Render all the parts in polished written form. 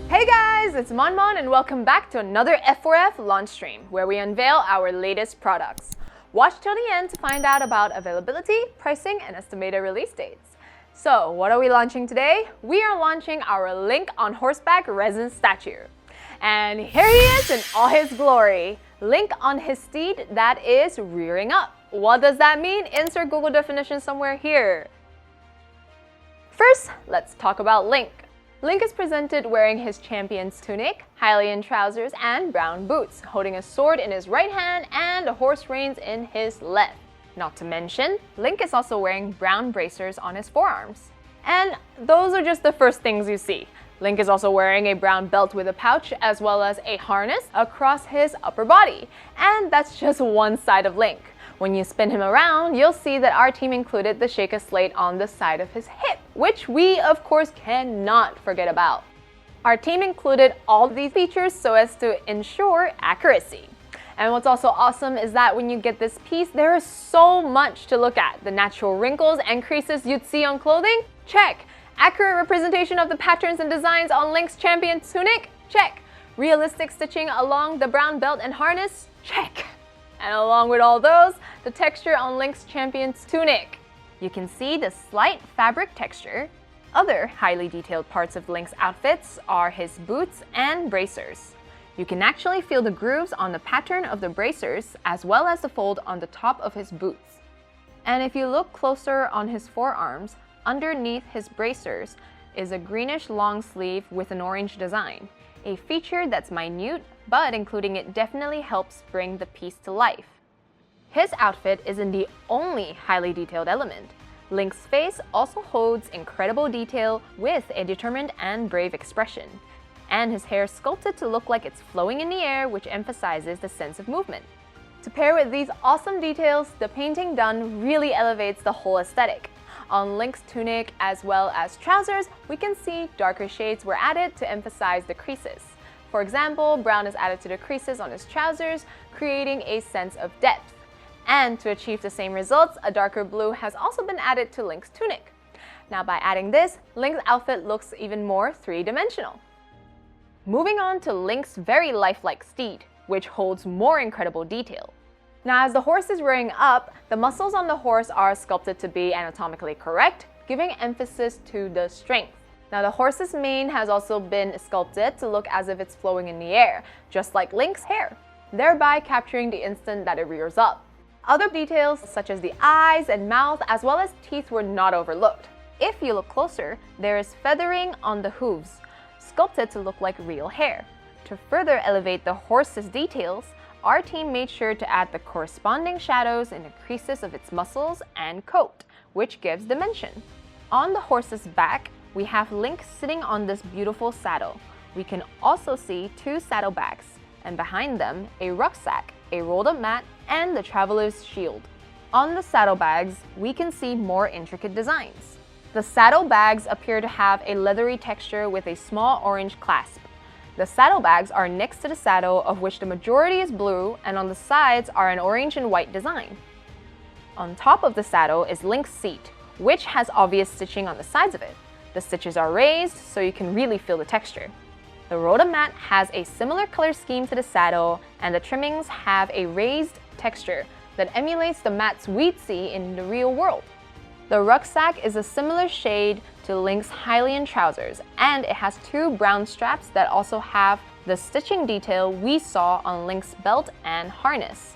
Hey guys, it's Monmon and welcome back to another F4F launch stream where we unveil our latest products. Watch till the end to find out about availability, pricing, and estimated release dates. So, what are we launching today? We are launching our Link on Horseback Resin statue. And here he is in all his glory. Link on his steed that is rearing up. What does that mean? Insert Google definition somewhere here. First, let's talk about Link. Link is presented wearing his champion's tunic, Hylian trousers, and brown boots, holding a sword in his right hand and a horse reins in his left. Not to mention, Link is also wearing brown bracers on his forearms. And those are just the first things you see. Link is also wearing a brown belt with a pouch as well as a harness across his upper body. And that's just one side of Link. When you spin him around, you'll see that our team included the Shake a Slate on the side of his hip, which we of course cannot forget about. Our team included all these features so as to ensure accuracy. And what's also awesome is that when you get this piece, there is so much to look at. The natural wrinkles and creases you'd see on clothing? Check. Accurate representation of the patterns and designs on Link's champion tunic? Check. Realistic stitching along the brown belt and harness? Check. And along with all those, the texture on Link's champion's tunic. You can see the slight fabric texture. Other highly detailed parts of Link's outfits are his boots and bracers. You can actually feel the grooves on the pattern of the bracers as well as the fold on the top of his boots. And if you look closer on his forearms, underneath his bracers is a greenish long sleeve with an orange design. A feature that's minute, but including it definitely helps bring the piece to life. His outfit isn't the only highly detailed element. Link's face also holds incredible detail with a determined and brave expression. And his hair sculpted to look like it's flowing in the air, which emphasizes the sense of movement. To pair with these awesome details, the painting done really elevates the whole aesthetic. On Link's tunic as well as trousers, we can see darker shades were added to emphasize the creases. For example, brown is added to the creases on his trousers, creating a sense of depth. And to achieve the same results, a darker blue has also been added to Link's tunic. Now by adding this, Link's outfit looks even more three-dimensional. Moving on to Link's very lifelike steed, which holds more incredible detail. Now as the horse is rearing up, the muscles on the horse are sculpted to be anatomically correct, giving emphasis to the strength. Now the horse's mane has also been sculpted to look as if it's flowing in the air, just like Link's hair, thereby capturing the instant that it rears up. Other details such as the eyes and mouth as well as teeth were not overlooked. If you look closer, there is feathering on the hooves, sculpted to look like real hair. To further elevate the horse's details, our team made sure to add the corresponding shadows in the creases of its muscles and coat, which gives dimension. On the horse's back, we have Link sitting on this beautiful saddle. We can also see two saddlebags, and behind them, a rucksack, a rolled-up mat, and the traveler's shield. On the saddlebags, we can see more intricate designs. The saddlebags appear to have a leathery texture with a small orange clasp. The saddlebags are next to the saddle, of which the majority is blue, and on the sides are an orange and white design. On top of the saddle is Link's seat, which has obvious stitching on the sides of it. The stitches are raised, so you can really feel the texture. The rolled-up mat has a similar color scheme to the saddle, and the trimmings have a raised texture that emulates the mats we'd see in the real world. The rucksack is a similar shade to Link's Hylian trousers, and it has two brown straps that also have the stitching detail we saw on Link's belt and harness.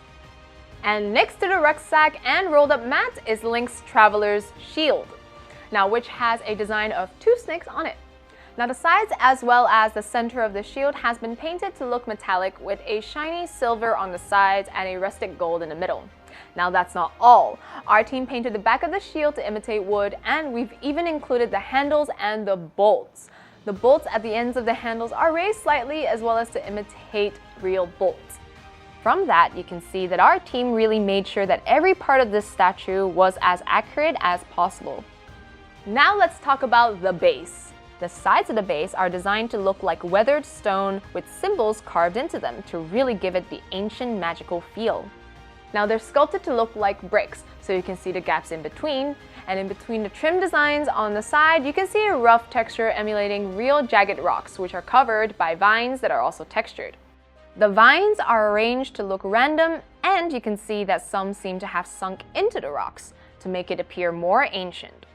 And next to the rucksack and rolled-up mat is Link's traveler's shield, now which has a design of two snakes on it. Now the sides as well as the center of the shield has been painted to look metallic with a shiny silver on the sides and a rustic gold in the middle. Now that's not all. Our team painted the back of the shield to imitate wood, and we've even included the handles and the bolts. The bolts at the ends of the handles are raised slightly as well as to imitate real bolts. From that, you can see that our team really made sure that every part of this statue was as accurate as possible. Now let's talk about the base. The sides of the base are designed to look like weathered stone with symbols carved into them to really give it the ancient magical feel. Now they're sculpted to look like bricks, so you can see the gaps in between, and in between the trim designs on the side, you can see a rough texture emulating real jagged rocks, which are covered by vines that are also textured. The vines are arranged to look random, and you can see that some seem to have sunk into the rocks to make it appear more ancient.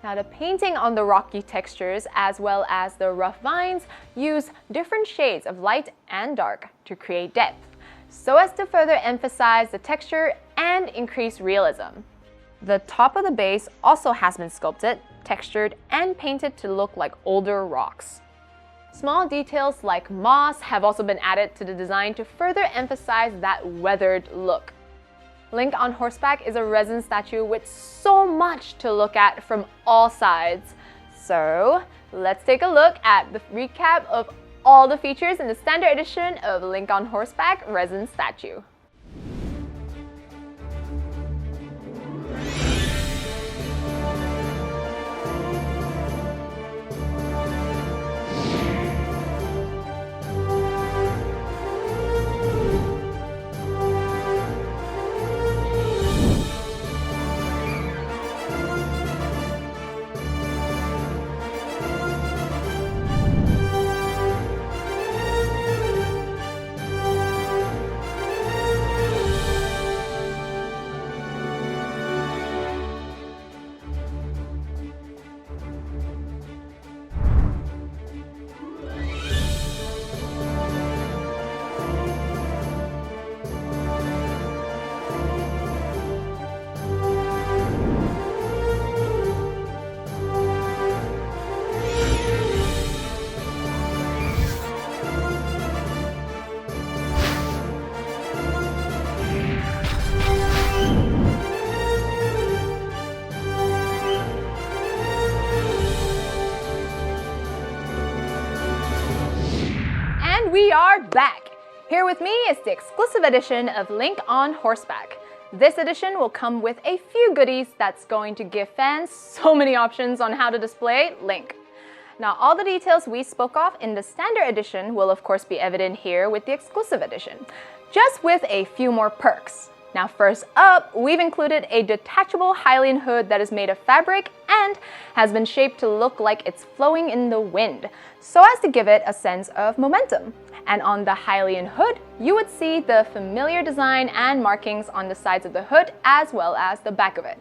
Now the painting on the rocky textures as well as the rough vines use different shades of light and dark to create depth, so as to further emphasize the texture and increase realism. The top of the base also has been sculpted, textured, and painted to look like older rocks. Small details like moss have also been added to the design to further emphasize that weathered look. Link on Horseback is a resin statue with so much to look at from all sides. So let's take a look at the recap of all the features in the standard edition of Link on Horseback resin statue. We are back! Here with me is the exclusive edition of Link on Horseback. This edition will come with a few goodies that's going to give fans so many options on how to display Link. Now, all the details we spoke of in the standard edition will of course be evident here with the exclusive edition, just with a few more perks. Now, first up, we've included a detachable Hylian hood that is made of fabric and has been shaped to look like it's flowing in the wind, so as to give it a sense of momentum. And on the Hylian hood, you would see the familiar design and markings on the sides of the hood as well as the back of it.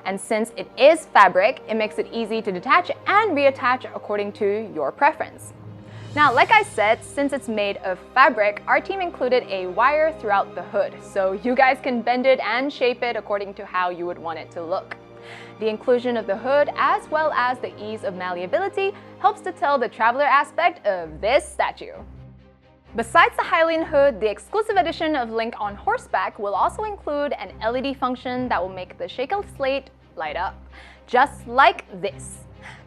And since it is fabric, it makes it easy to detach and reattach according to your preference. Now, like I said, since it's made of fabric, our team included a wire throughout the hood, so you guys can bend it and shape it according to how you would want it to look. The inclusion of the hood, as well as the ease of malleability, helps to tell the traveler aspect of this statue. Besides the Hylian hood, the exclusive edition of Link on Horseback will also include an LED function that will make the shaken slate light up, just like this.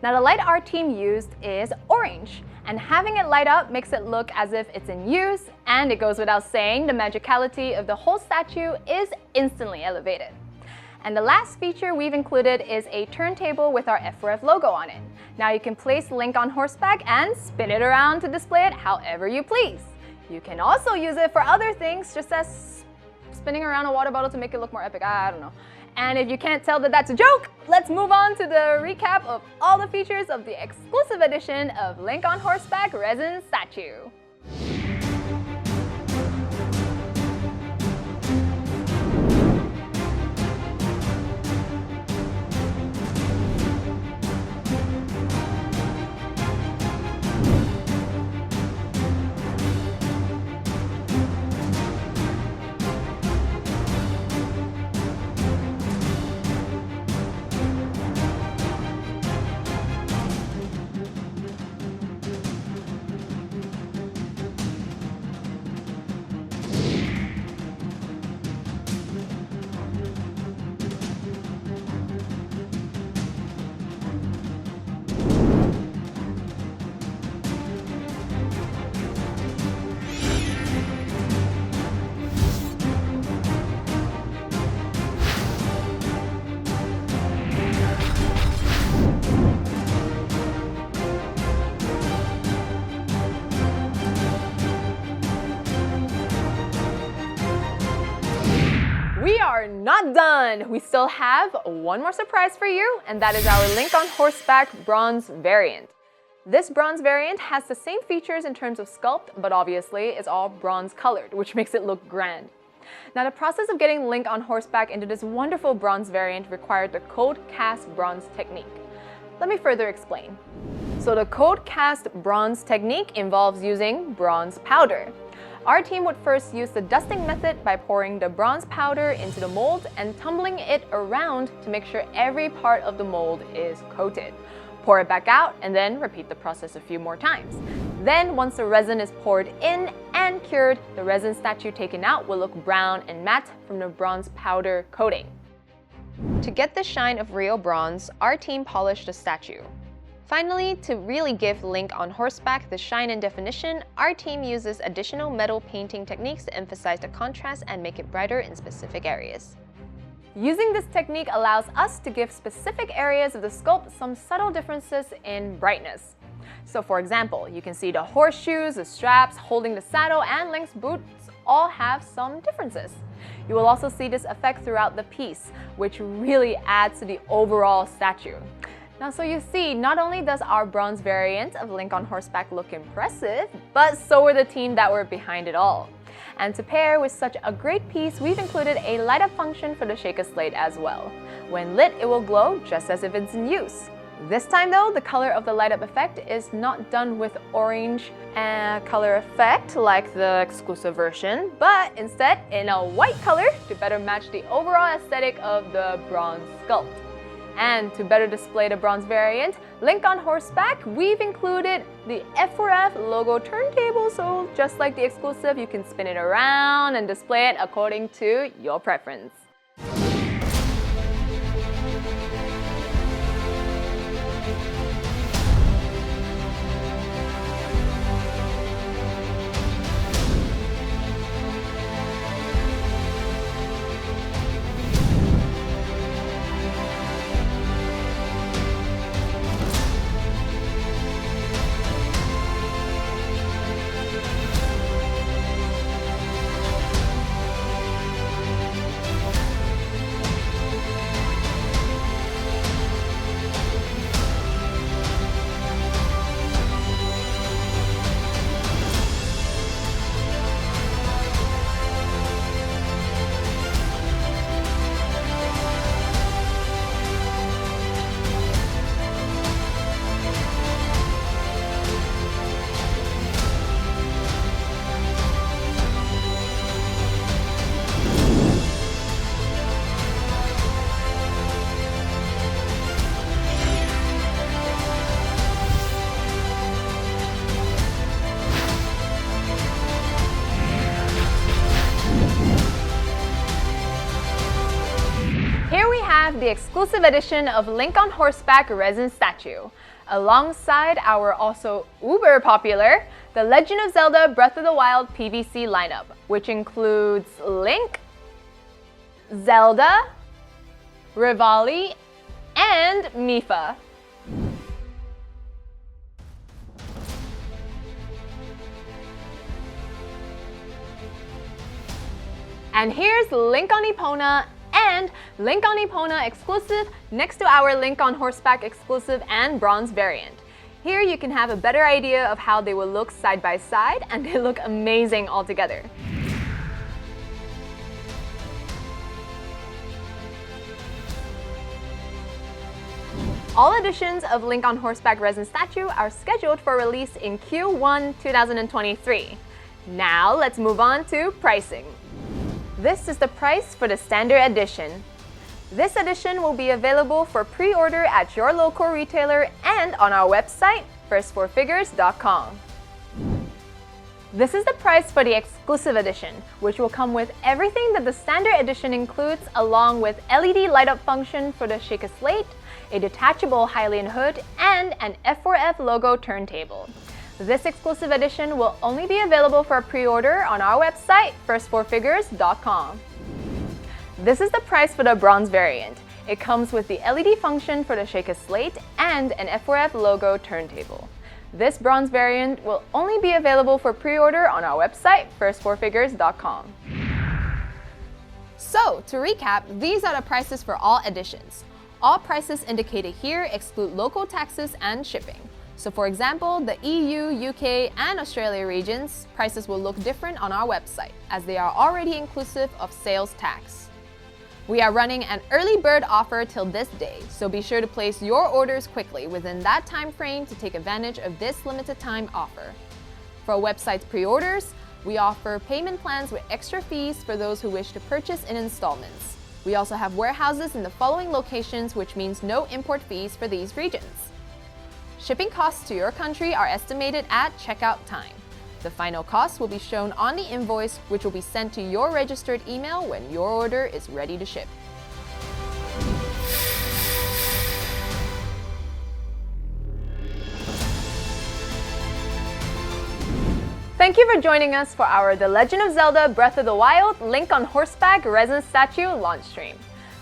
Now, the light our team used is orange, and having it light up makes it look as if it's in use, and it goes without saying the magicality of the whole statue is instantly elevated. And the last feature we've included is a turntable with our F4F logo on it. Now you can place Link on Horseback and spin it around to display it however you please. You can also use it for other things, just as spinning around a water bottle to make it look more epic, I don't know. And if you can't tell that that's a joke, let's move on to the recap of all the features of the exclusive edition of Link on Horseback resin statue. not done! We still have one more surprise for you, and that is our Link on Horseback bronze variant. This bronze variant has the same features in terms of sculpt, but obviously it's all bronze colored, which makes it look grand. Now, the process of getting Link on Horseback into this wonderful bronze variant required the cold cast bronze technique. Let me further explain. So the cold cast bronze technique involves using bronze powder. Our team would first use the dusting method by pouring the bronze powder into the mold and tumbling it around to make sure every part of the mold is coated. Pour it back out and then repeat the process a few more times. Then, once the resin is poured in and cured, the resin statue taken out will look brown and matte from the bronze powder coating. To get the shine of real bronze, our team polished the statue. Finally, to really give Link on Horseback the shine and definition, our team uses additional metal painting techniques to emphasize the contrast and make it brighter in specific areas. Using this technique allows us to give specific areas of the sculpt some subtle differences in brightness. So for example, you can see the horseshoes, the straps holding the saddle, and Link's boots all have some differences. You will also see this effect throughout the piece, which really adds to the overall statue. Now, so you see, not only does our bronze variant of Link on Horseback look impressive, but so were the team that were behind it all. And to pair with such a great piece, we've included a light up function for the Shaker Slate as well. When lit, it will glow just as if it's in use. This time though, the color of the light up effect is not done with orange color effect like the exclusive version, but instead in a white color to better match the overall aesthetic of the bronze sculpt. And to better display the bronze variant, Link on Horseback, we've included the F4F logo turntable, so just like the exclusive, you can spin it around and display it according to your preference. The exclusive edition of Link on Horseback resin statue, alongside our also uber popular The Legend of Zelda Breath of the Wild PVC lineup, which includes Link, Zelda, Rivali, and Mipha. And here's Link on Epona and Link on Epona exclusive next to our Link on Horseback exclusive and bronze variant. Here you can have a better idea of how they will look side by side, and they look amazing all together. All editions of Link on Horseback resin statue are scheduled for release in Q1 2023. Now let's move on to pricing. This is the price for the standard edition. This edition will be available for pre-order at your local retailer and on our website, first4figures.com. This is the price for the exclusive edition, which will come with everything that the standard edition includes, along with LED light-up function for the Shaker Slate, a detachable Hylian hood, and an F4F logo turntable. This exclusive edition will only be available for pre-order on our website, first4figures.com. This is the price for the bronze variant. It comes with the LED function for the Shaker Slate and an F4F logo turntable. This bronze variant will only be available for pre-order on our website, first4figures.com. So, to recap, these are the prices for all editions. All prices indicated here exclude local taxes and shipping. So for example, the EU, UK, and Australia regions, prices will look different on our website, as they are already inclusive of sales tax. We are running an early bird offer till this day, so be sure to place your orders quickly within that time frame to take advantage of this limited time offer. For website pre-orders, we offer payment plans with extra fees for those who wish to purchase in installments. We also have warehouses in the following locations, which means no import fees for these regions. Shipping costs to your country are estimated at checkout time. The final cost will be shown on the invoice, which will be sent to your registered email when your order is ready to ship. Thank you for joining us for our The Legend of Zelda Breath of the Wild Link on Horseback Resin Statue launch stream.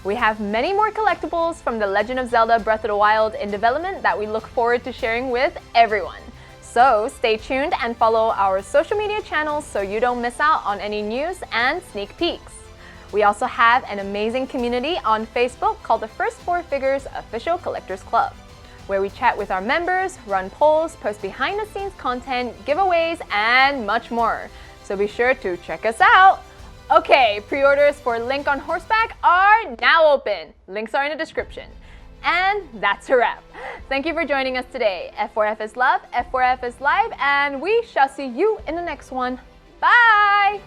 We have many more collectibles from The Legend of Zelda Breath of the Wild in development that we look forward to sharing with everyone. So stay tuned and follow our social media channels so you don't miss out on any news and sneak peeks. We also have an amazing community on Facebook called the First Four Figures Official Collectors Club, where we chat with our members, run polls, post behind-the-scenes content, giveaways, and much more. So be sure to check us out! Okay, pre-orders for Link on Horseback are now open. Links are in the description. And that's a wrap. Thank you for joining us today. F4F is love, F4F is live, and we shall see you in the next one. Bye!